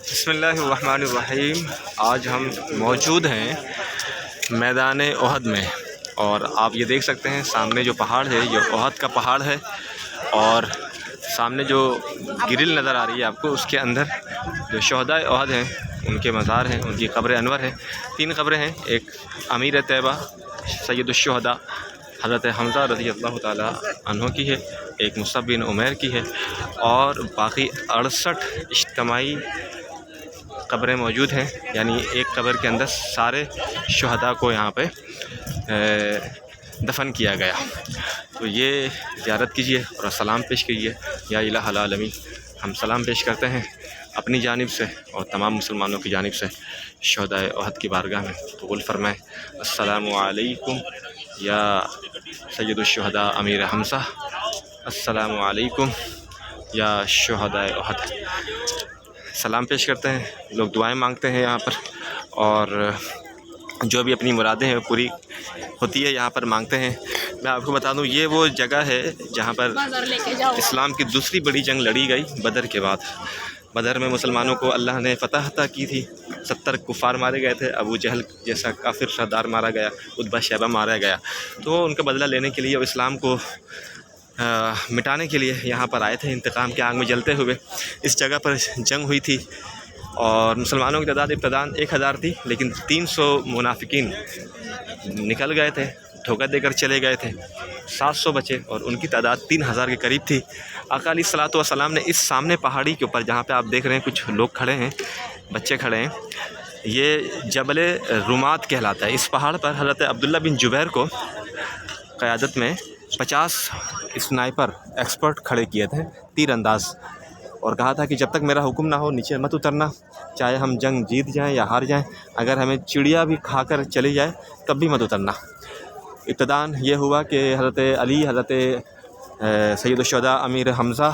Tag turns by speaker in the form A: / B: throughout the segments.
A: بسم اللہ الرحمن الرحیم۔ آج ہم موجود ہیں میدان احد میں، اور آپ یہ دیکھ سکتے ہیں سامنے جو پہاڑ ہے یہ احد کا پہاڑ ہے، اور سامنے جو گرل نظر آ رہی ہے آپ کو، اس کے اندر جو شہداء احد ہیں ان کے مزار ہیں، ان کی قبر انور ہے۔ 3 قبریں ہیں، ایک امیر طیبہ سید الشہداء حضرت حمزہ رضی اللہ تعالیٰ عنہ کی ہے، ایک مصعب بن عمیر کی ہے، اور باقی 68 اجتماعی قبریں موجود ہیں، یعنی ایک قبر کے اندر سارے شہداء کو یہاں پہ دفن کیا گیا۔ تو یہ زیارت کیجیے اور سلام پیش کیجیے۔ یا الہ العالمین، ہم سلام پیش کرتے ہیں اپنی جانب سے اور تمام مسلمانوں کی جانب سے شہداء احد کی بارگاہ میں۔ قبول فرمائیں۔ السلام علیکم یا سید الشہداء امیر حمزہ، السلام علیکم یا شہداء احد۔ سلام پیش کرتے ہیں، لوگ دعائیں مانگتے ہیں یہاں پر، اور جو بھی اپنی مرادیں ہیں پوری ہوتی ہے یہاں پر مانگتے ہیں۔ میں آپ کو بتا دوں، یہ وہ جگہ ہے جہاں پر اسلام کی دوسری بڑی جنگ لڑی گئی بدر کے بعد۔ بدر میں مسلمانوں کو اللہ نے فتح عطا کی تھی، 70 کفار مارے گئے تھے، ابو جہل جیسا کافر سردار مارا گیا، عتبہ شیبہ مارا گیا، تو ان کا بدلہ لینے کے لیے اور اسلام کو مٹانے کے لیے یہاں پر آئے تھے، انتقام کی آگ میں جلتے ہوئے۔ اس جگہ پر جنگ ہوئی تھی، اور مسلمانوں کی تعداد ابتداً 1000 تھی، لیکن 300 منافقین نکل گئے تھے، دھوکہ دے کر چلے گئے تھے، 700 بچے، اور ان کی تعداد 3000 کے قریب تھی۔ آقا علیہ الصلوۃ والسلام نے اس سامنے پہاڑی کے اوپر، جہاں پہ آپ دیکھ رہے ہیں کچھ لوگ کھڑے ہیں، بچے کھڑے ہیں، یہ جبل رمات کہلاتا ہے۔ اس پہاڑ پر حضرت عبداللہ بن جبیر کو قیادت میں 50 اسنائپر ایکسپرٹ کھڑے کیے تھے، تیر انداز، اور کہا تھا کہ جب تک میرا حکم نہ ہو نیچے مت اترنا، چاہے ہم جنگ جیت جائیں یا ہار جائیں، اگر ہمیں چڑیا بھی کھا کر چلی جائے تب بھی مت اترنا۔ ابتداً یہ ہوا کہ حضرت علی، حضرت سید الشہداء امیر حمزہ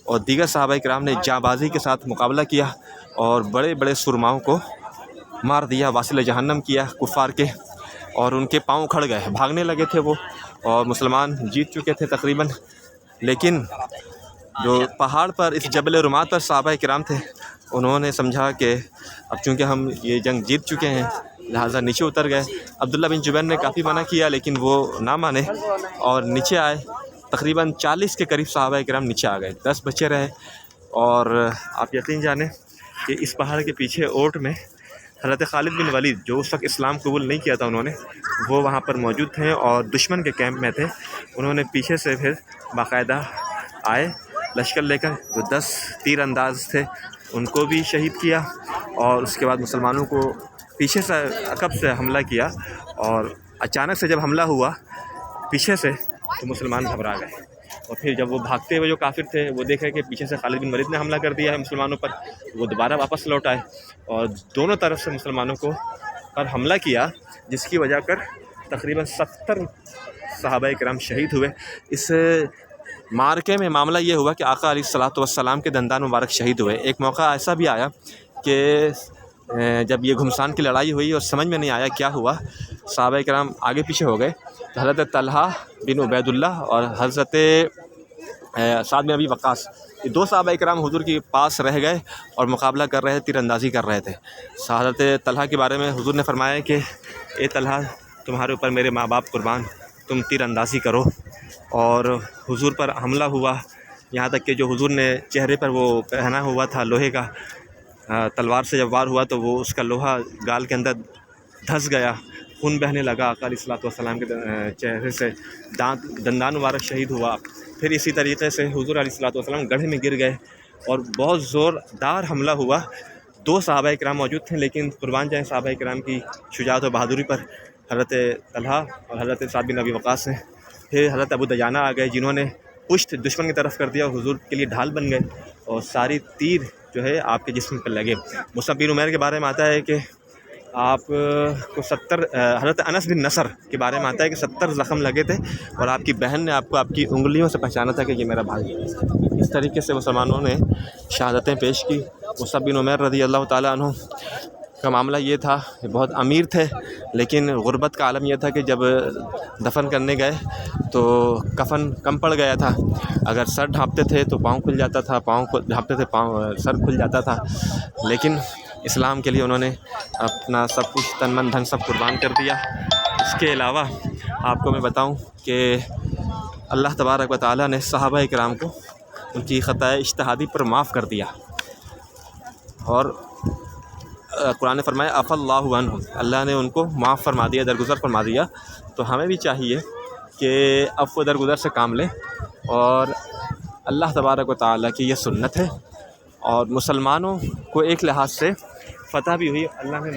A: اور دیگر صحابہ کرام نے جاں بازی کے ساتھ مقابلہ کیا، اور بڑے بڑے سرماؤں کو مار دیا، واصل جہنم کیا کفار کے، اور ان کے پاؤں کھڑ گئے، بھاگنے لگے تھے وہ، اور مسلمان جیت چکے تھے تقریباً۔ لیکن جو پہاڑ پر اس جبل رمات پر صحابہ کرام تھے، انہوں نے سمجھا کہ اب چونکہ ہم یہ جنگ جیت چکے ہیں لہٰذا نیچے اتر گئے۔ عبداللہ بن جبیر نے کافی منع کیا، لیکن وہ نہ مانے اور نیچے آئے۔ تقریباً 40 کے قریب صحابہ کرام نیچے آ گئے، 10 بچے رہے۔ اور آپ یقین جانیں کہ اس پہاڑ کے پیچھے اوٹ میں حضرت خالد بن ولید، جو اس وقت اسلام قبول نہیں کیا تھا انہوں نے، وہ وہاں پر موجود تھے اور دشمن کے کیمپ میں تھے۔ انہوں نے پیچھے سے پھر باقاعدہ آئے لشکر لے کر، جو 10 تیر انداز تھے ان کو بھی شہید کیا، اور اس کے بعد مسلمانوں کو پیچھے سے عقب سے حملہ کیا، اور اچانک سے جب حملہ ہوا پیچھے سے تو مسلمان گھبرا گئے، اور پھر جب وہ بھاگتے ہوئے جو کافر تھے وہ دیکھے کہ پیچھے سے خالد بن ولید نے حملہ کر دیا ہے مسلمانوں پر، وہ دوبارہ واپس لوٹ آئے اور دونوں طرف سے مسلمانوں کو پر حملہ کیا، جس کی وجہ کر تقریباً 70 صحابہ کرام شہید ہوئے۔ اس معرکے میں معاملہ یہ ہوا کہ آقا علیہ الصلوۃ والسلام کے دندان مبارک شہید ہوئے۔ ایک موقع ایسا بھی آیا کہ جب یہ گھمسان کی لڑائی ہوئی اور سمجھ میں نہیں آیا کیا ہوا، صحابہ کرام آگے پیچھے ہو گئے، تو حضرت طلحہ بن عبید اللہ اور حضرت سعد بن ابی وقاص، یہ 2 صحابہ کرام حضور کے پاس رہ گئے اور مقابلہ کر رہے، تیر اندازی کر رہے تھے۔ حضرت طلحہ کے بارے میں حضور نے فرمایا کہ اے طلحہ، تمہارے اوپر میرے ماں باپ قربان، تم تیر اندازی کرو۔ اور حضور پر حملہ ہوا، یہاں تک کہ جو حضور نے چہرے پر وہ پہنا ہوا تھا لوہے کا، تلوار سے جب وار ہوا تو وہ اس کا لوہا گال کے اندر دھس گیا، خون بہنے لگا آقا علیہ الصلوۃ والسلام کے چہرے سے، دندان مبارک شہید ہوا۔ پھر اسی طریقے سے حضور علیہ الصلوۃ والسلام گڑھے میں گر گئے، اور بہت زوردار حملہ ہوا۔ 2 صحابہ کرام موجود تھے، لیکن قربان جائیں صحابہ کرام کی شجاعت و بہادری پر، حضرت طلحہ اور حضرت سعد بن ابی وقاص نے۔ پھر حضرت ابو دجانہ آ گئے، جنہوں نے پشت دشمن کی طرف کر دیا اور حضور کے لیے ڈھال بن گئے، اور ساری تیر جو ہے آپ کے جسم پر لگے۔ مصعب بن عمیر کے بارے میں آتا ہے کہ آپ کو 70 حضرت انس بن نصر کے بارے میں آتا ہے کہ 70 زخم لگے تھے، اور آپ کی بہن نے آپ کو آپ کی انگلیوں سے پہچانا تھا کہ یہ میرا بھائی ہے۔ اس طریقے سے مسلمانوں نے شہادتیں پیش کی۔ مصعب بن عمیر رضی اللہ تعالیٰ عنہ کا معاملہ یہ تھا، بہت امیر تھے، لیکن غربت کا عالم یہ تھا کہ جب دفن کرنے گئے تو کفن کم پڑ گیا تھا، اگر سر ڈھانپتے تھے تو پاؤں کھل جاتا تھا، پاؤں کو ڈھانپتے تھے سر کھل جاتا تھا، لیکن اسلام کے لیے انہوں نے اپنا سب کچھ تن من دھن سب قربان کر دیا۔ اس کے علاوہ آپ کو میں بتاؤں کہ اللہ تبارک و تعالیٰ نے صحابہ کرام کو ان کی خطائے اجتہادی پر معاف کر دیا، اور قرآن نے فرمایا عفا اللہ عنہم، اللہ نے ان کو معاف فرما دیا، درگزر فرما دیا۔ تو ہمیں بھی چاہیے کہ عفو درگزر سے کام لیں، اور اللہ تبارک و تعالیٰ کی یہ سنت ہے، اور مسلمانوں کو ایک لحاظ سے فتح بھی ہوئی، اللہ نے